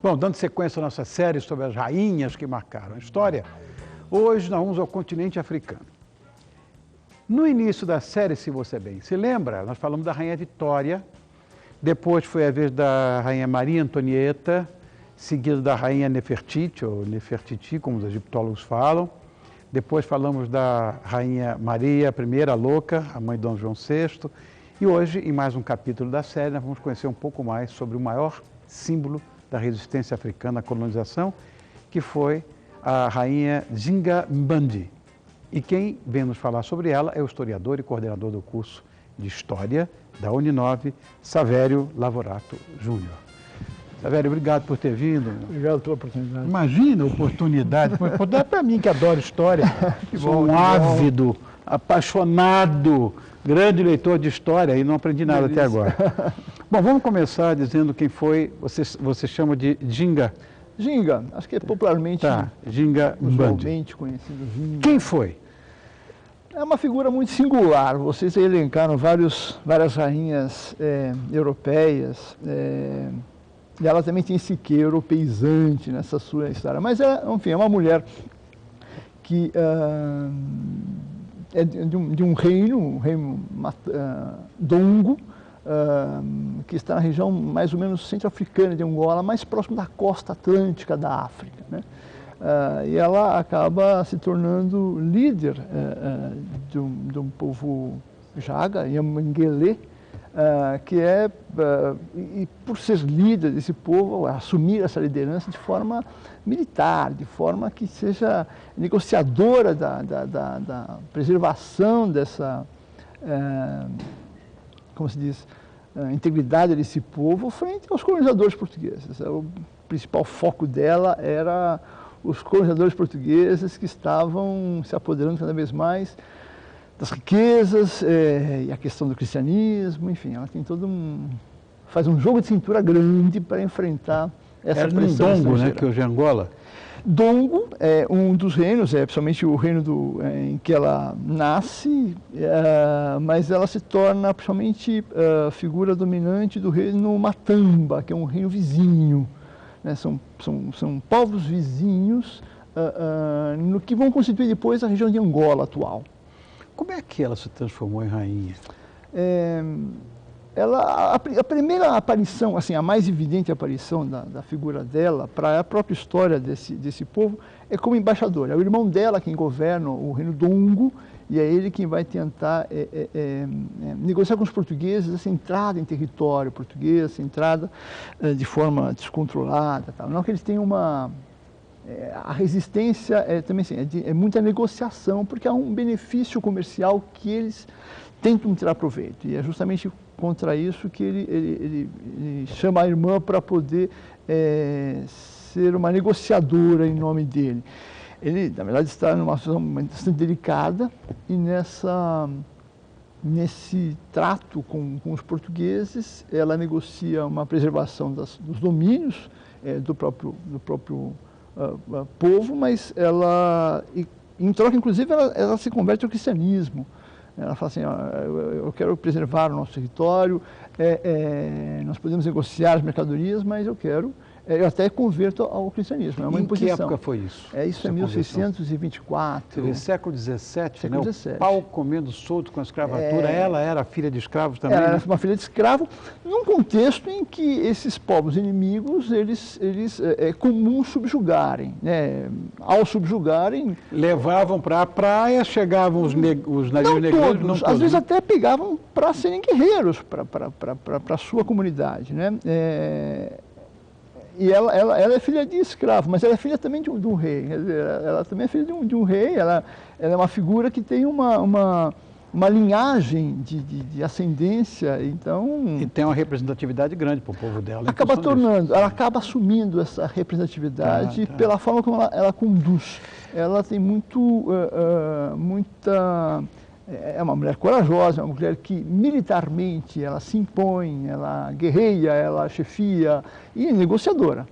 Bom, dando sequência à nossa série sobre as rainhas que marcaram a história, hoje nós vamos ao continente africano. No início da série, se você bem se lembra, nós falamos da Rainha Vitória, depois foi a vez da Rainha Maria Antonieta, seguida da Rainha Nefertiti, ou Nefertiti, como os egiptólogos falam. Depois falamos da Rainha Maria I, a Louca, a mãe de Dom João VI. E hoje, em mais um capítulo da série, nós vamos conhecer um pouco mais sobre o maior símbolo da resistência africana à colonização, que foi a Rainha Zinga Mbandi. E quem vem nos falar sobre ela é o historiador e coordenador do curso de História da Uninove, Savério Lavorato Júnior. Savério, obrigado por ter vindo. Obrigado pela oportunidade. Imagina a oportunidade, para mim que adoro história, sou um ávido, apaixonado, grande leitor de história e não aprendi nada até agora. Bom, vamos começar dizendo quem foi, você chama de Zinga. Zinga, acho que é popularmente, Zinga usualmente conhecido Zinga. Quem foi? É uma figura muito singular. Vocês elencaram várias rainhas europeias, e ela também tem esse quê europeizante nessa sua história. Mas, enfim, é uma mulher que é de um reino Dongo, que está na região mais ou menos centro-africana de Angola, mais próximo da costa atlântica da África, né? E ela acaba se tornando líder de um povo Jaga, Yamanguele, que e por ser líder desse povo, assumir essa liderança de forma militar, de forma que seja negociadora da preservação dessa, como se diz, integridade desse povo frente aos colonizadores portugueses. O principal foco dela era os colonizadores portugueses que estavam se apoderando cada vez mais das riquezas, e a questão do cristianismo, enfim, ela tem faz um jogo de cintura grande para enfrentar essa pressão estrangeira. Dongo, né, que hoje é Angola. Dongo é um dos reinos, principalmente o reino em que ela nasce, mas ela se torna principalmente figura dominante do reino Matamba, que é um reino vizinho, né? São povos vizinhos no que vão constituir depois a região de Angola atual. Como é que ela se transformou em rainha? A primeira aparição, assim, a mais evidente aparição da figura dela para a própria história desse povo é como embaixadora. É o irmão dela quem governa o reino Dongo e é ele quem vai tentar negociar com os portugueses essa entrada em território português, essa entrada de forma descontrolada. Tal. Não que eles tenham a resistência também assim, é muita negociação, porque há um benefício comercial que eles tentam tirar proveito. E é justamente contra isso que ele chama a irmã para poder ser uma negociadora em nome dele. Ele, na verdade, está numa situação bastante delicada e nesse trato com os portugueses, ela negocia uma preservação dos domínios do próprio povo, mas em troca, inclusive, ela se converte ao cristianismo. Ela fala assim, eu quero preservar o nosso território, nós podemos negociar as mercadorias, mas eu até converto ao cristianismo, é uma imposição. Em que época foi isso? Isso é 1624. Século XVII, né? XVII. O pau comendo solto com a escravatura, ela era filha de escravos também? Ela né? era uma filha de escravo, num contexto em que esses povos inimigos, é comum subjugarem, né? Ao subjugarem... Levavam para a praia, chegavam os navios negreiros, não todos. Às vezes até pegavam para serem guerreiros, para a sua comunidade, né? E ela é filha de escravo, mas ela é filha também de um rei. Ela também é filha de um rei, ela é uma figura que tem uma linhagem de ascendência, então... E tem uma representatividade grande para o povo dela. Ela acaba assumindo essa representatividade pela forma como ela conduz. Ela tem muita... É uma mulher corajosa, é uma mulher que militarmente ela se impõe, ela guerreia, ela chefia e é negociadora.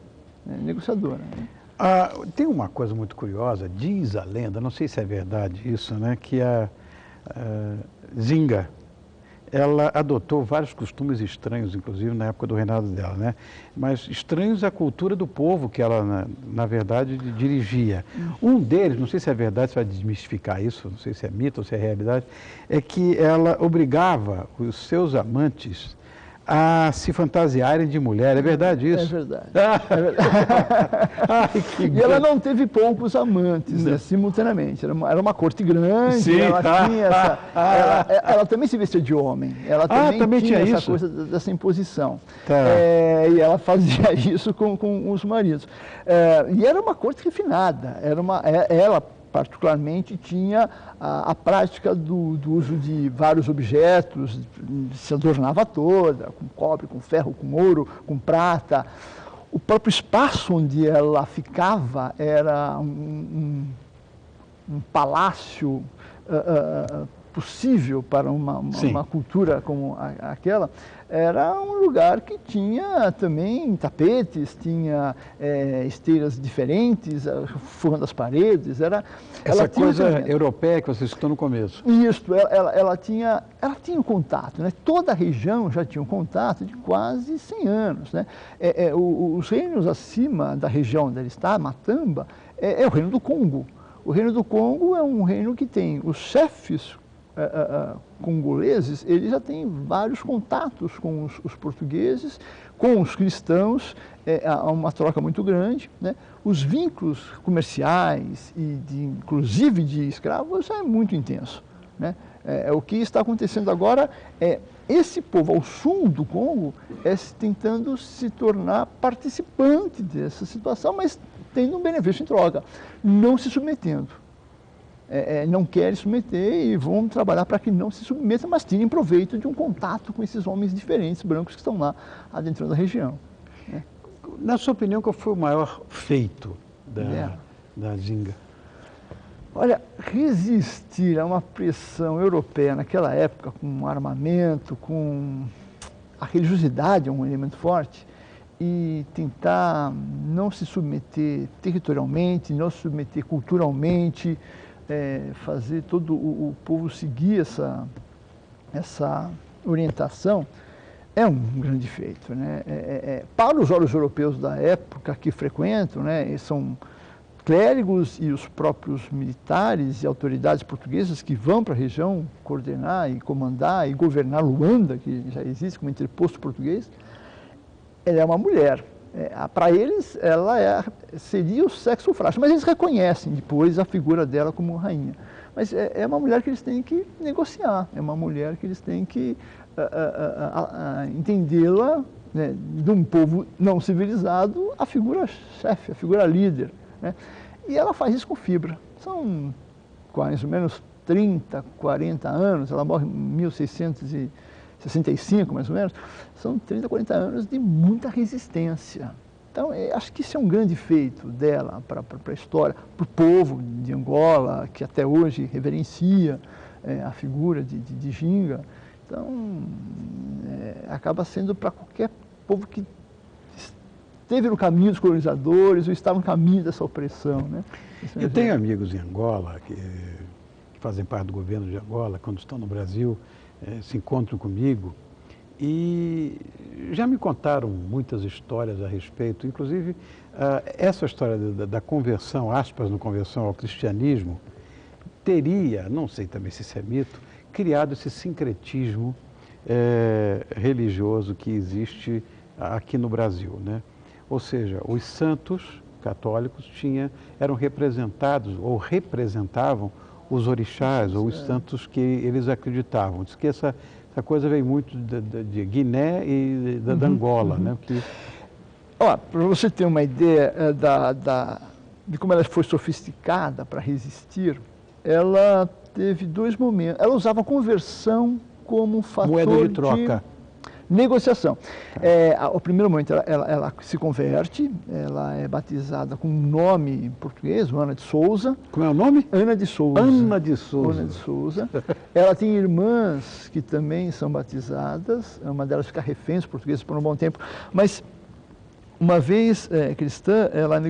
Tem uma coisa muito curiosa, diz a lenda, não sei se é verdade isso, né, que a Zinga ela adotou vários costumes estranhos, inclusive na época do reinado dela, né? Mas estranhos à cultura do povo que ela, na verdade, dirigia. Um deles, não sei se é verdade, se vai desmistificar isso, não sei se é mito ou se é realidade, é que ela obrigava os seus amantes a se fantasiarem de mulher. É verdade isso? É verdade. É verdade. Ai, e ela não teve poucos amantes, né, simultaneamente. Era uma corte grande, sim, ela tinha essa... Ela também se vestia de homem. Ela também tinha essa coisa dessa imposição. Tá. E ela fazia isso com os maridos. E era uma corte refinada. Ela particularmente tinha a prática do uso de vários objetos, se adornava toda, com cobre, com ferro, com ouro, com prata. O próprio espaço onde ela ficava era um palácio possível para uma cultura como aquela. Era um lugar que tinha também tapetes, tinha esteiras diferentes, forrando as paredes. Essa coisa europeia que você citou no começo. Isso, ela tinha um contato, né? Toda a região já tinha um contato de quase 100 anos. Né? Os reinos acima da região onde ela está, Matamba, é o reino do Congo. O reino do Congo é um reino que tem os chefes congoleses, eles já têm vários contatos com os portugueses, com os cristãos, há uma troca muito grande, né? Os vínculos comerciais e inclusive de escravos é muito intenso, né? O que está acontecendo agora é esse povo ao sul do Congo tentando se tornar participante dessa situação, mas tendo um benefício em troca, não se submetendo. Não querem submeter e vão trabalhar para que não se submetam, mas tirem proveito de um contato com esses homens diferentes, brancos, que estão lá adentrando a região. Né? Na sua opinião, qual foi o maior feito da Ginga? Olha, resistir a uma pressão europeia naquela época, com armamento, com a religiosidade é um elemento forte, e tentar não se submeter territorialmente, não se submeter culturalmente, fazer todo o povo seguir essa orientação, é um grande feito. Né? Para os olhos europeus da época que frequentam, né, são clérigos e os próprios militares e autoridades portuguesas que vão para a região coordenar e comandar e governar Luanda, que já existe como interposto português, ela é uma mulher. Para eles, ela seria o sexo frágil, mas eles reconhecem depois a figura dela como rainha. Mas é uma mulher que eles têm que negociar, é uma mulher que eles têm que entendê-la, né, de um povo não civilizado, a figura chefe, a figura líder. Né? E ela faz isso com fibra. São mais ou menos 30, 40 anos, ela morre em 1665, mais ou menos, são 30, 40 anos de muita resistência. Então, acho que isso é um grande feito dela para a história, para o povo de Angola, que até hoje reverencia a figura de Ginga. Então, acaba sendo para qualquer povo que esteve no caminho dos colonizadores ou está no caminho dessa opressão. Né? Eu tenho amigos em Angola que fazem parte do governo de Angola, quando estão no Brasil, se encontram comigo e já me contaram muitas histórias a respeito, inclusive essa história da conversão, aspas, no conversão ao cristianismo, teria, não sei também se isso é mito, criado esse sincretismo religioso que existe aqui no Brasil, né? Ou seja, os santos católicos eram representados ou representavam os orixás ou os santos que eles acreditavam. Diz que essa coisa veio muito de Guiné e da Angola, né? Para você ter uma ideia de como ela foi sofisticada para resistir, ela teve 2 momentos. Ela usava a conversão como um fator moeda de troca. Negociação. O primeiro momento, ela se converte, ela é batizada com um nome em português, Ana de Souza. Como é o nome? Ana de Souza. Ana de Souza. Ana de Souza. Ela tem irmãs que também são batizadas, uma delas fica refém dos portugueses por um bom tempo, mas uma vez cristã, ela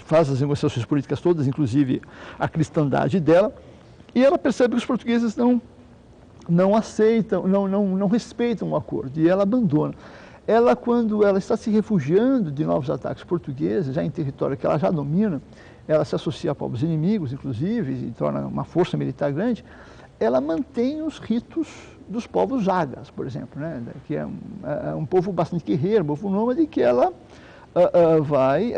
faz as negociações políticas todas, inclusive a cristandade dela, e ela percebe que os portugueses não não aceitam, não respeitam o acordo, e ela abandona. Ela, quando ela está se refugiando de novos ataques portugueses, já em território que ela já domina, ela se associa a povos inimigos, inclusive, e torna uma força militar grande, ela mantém os ritos dos povos jagas, por exemplo, né? Que é um povo bastante guerreiro, um povo nômade, que ela vai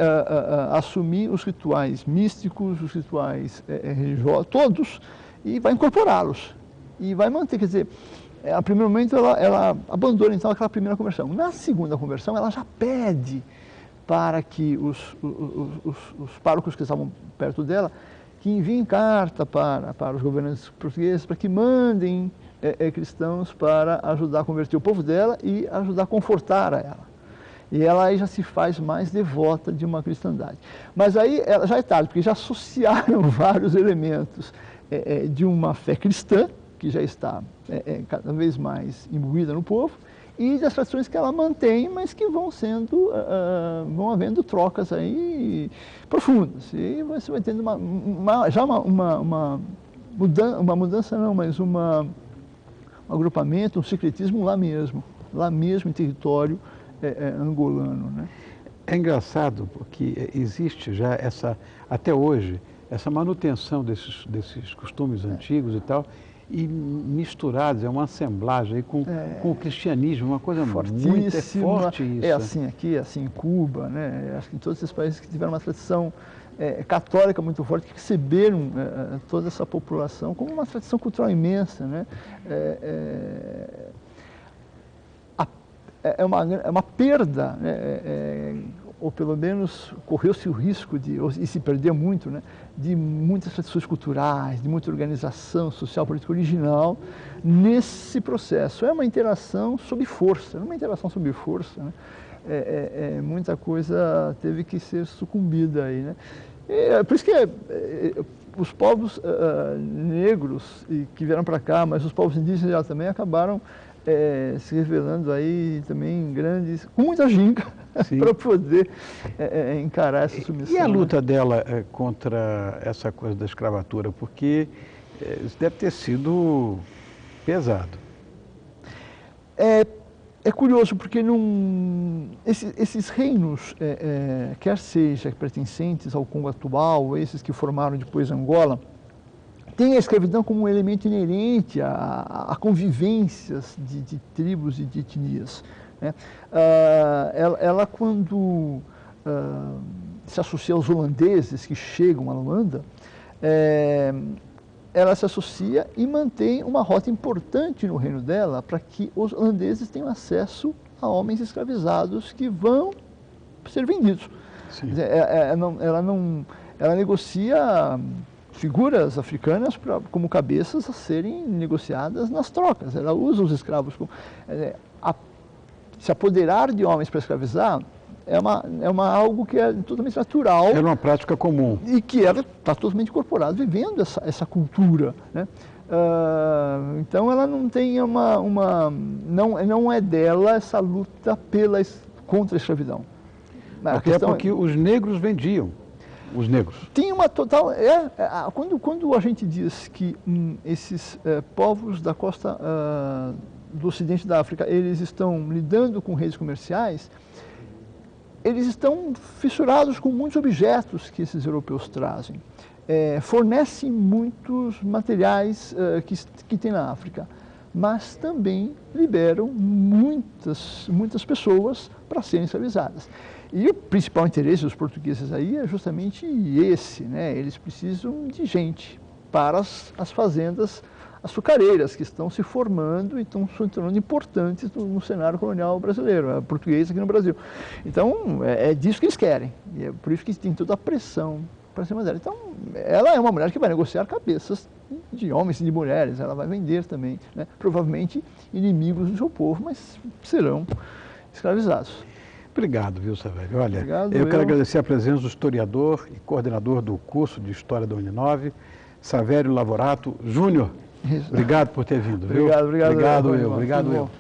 assumir os rituais místicos, os rituais religiosos, todos, e vai incorporá-los. E vai manter, quer dizer, a primeiro momento ela abandona então aquela primeira conversão. Na segunda conversão, ela já pede para que os párocos que estavam perto dela, que enviem carta para os governantes portugueses, para que mandem cristãos para ajudar a converter o povo dela e ajudar a confortar a ela. E ela aí já se faz mais devota de uma cristandade. Mas aí ela já é tarde, porque já associaram vários elementos de uma fé cristã, que já está cada vez mais imbuída no povo, e das tradições que ela mantém, mas que vão havendo trocas aí profundas. E você vai tendo uma mudança não, mas um agrupamento, um secretismo lá mesmo em território angolano, né? É engraçado porque existe já até hoje, essa manutenção desses costumes antigos e tal, e misturados, é uma assemblagem aí com o cristianismo, uma coisa fortíssima. muito forte isso. É assim aqui, é assim em Cuba, né? Acho que em todos esses países que tiveram uma tradição católica muito forte, que receberam toda essa população como uma tradição cultural imensa, né? É uma perda, né? Ou pelo menos correu-se o risco e se perdeu muito, né? De muitas tradições culturais, de muita organização social política original nesse processo. É uma interação sob força, não é uma interação sob força, né? Muita coisa teve que ser sucumbida aí, né? Por isso que os povos negros que vieram para cá, mas os povos indígenas já também acabaram se revelando aí também grandes, com muita ginga, para poder encarar essa submissão. E a luta dela contra essa coisa da escravatura? Porque isso deve ter sido pesado. É curioso, porque esses reinos, quer seja pertencentes ao Congo atual, ou esses que formaram depois Angola, tem a escravidão como um elemento inerente a convivências de tribos e de etnias, né? Ela quando se associa aos holandeses que chegam à Luanda, ela se associa e mantém uma rota importante no reino dela para que os holandeses tenham acesso a homens escravizados que vão ser vendidos. Ela negocia figuras africanas como cabeças a serem negociadas nas trocas. Ela usa os escravos como... se apoderar de homens para escravizar é algo que é totalmente natural. Era uma prática comum. E que ela está totalmente incorporada, vivendo essa cultura, né? Então ela não tem não é dela essa luta contra a escravidão. Até porque os negros vendiam. Os negros. Tem uma total... Quando a gente diz que esses povos da costa do ocidente da África, eles estão lidando com redes comerciais, eles estão fissurados com muitos objetos que esses europeus trazem. Fornecem muitos materiais que tem na África, mas também liberam muitas pessoas para serem escravizadas. E o principal interesse dos portugueses aí é justamente esse, né? Eles precisam de gente para as fazendas açucareiras que estão se formando e estão se tornando importantes no cenário colonial brasileiro, português aqui no Brasil. Então, é disso que eles querem. E é por isso que tem toda a pressão para cima dela. Então, ela é uma mulher que vai negociar cabeças de homens e de mulheres. Ela vai vender também, né? Provavelmente inimigos do seu povo, mas serão escravizados. Obrigado, viu, Savério? Olha, eu quero agradecer a presença do historiador e coordenador do curso de História da Uninove, Savério Lavorato Júnior. Obrigado por ter vindo, viu? Obrigado. Obrigado eu.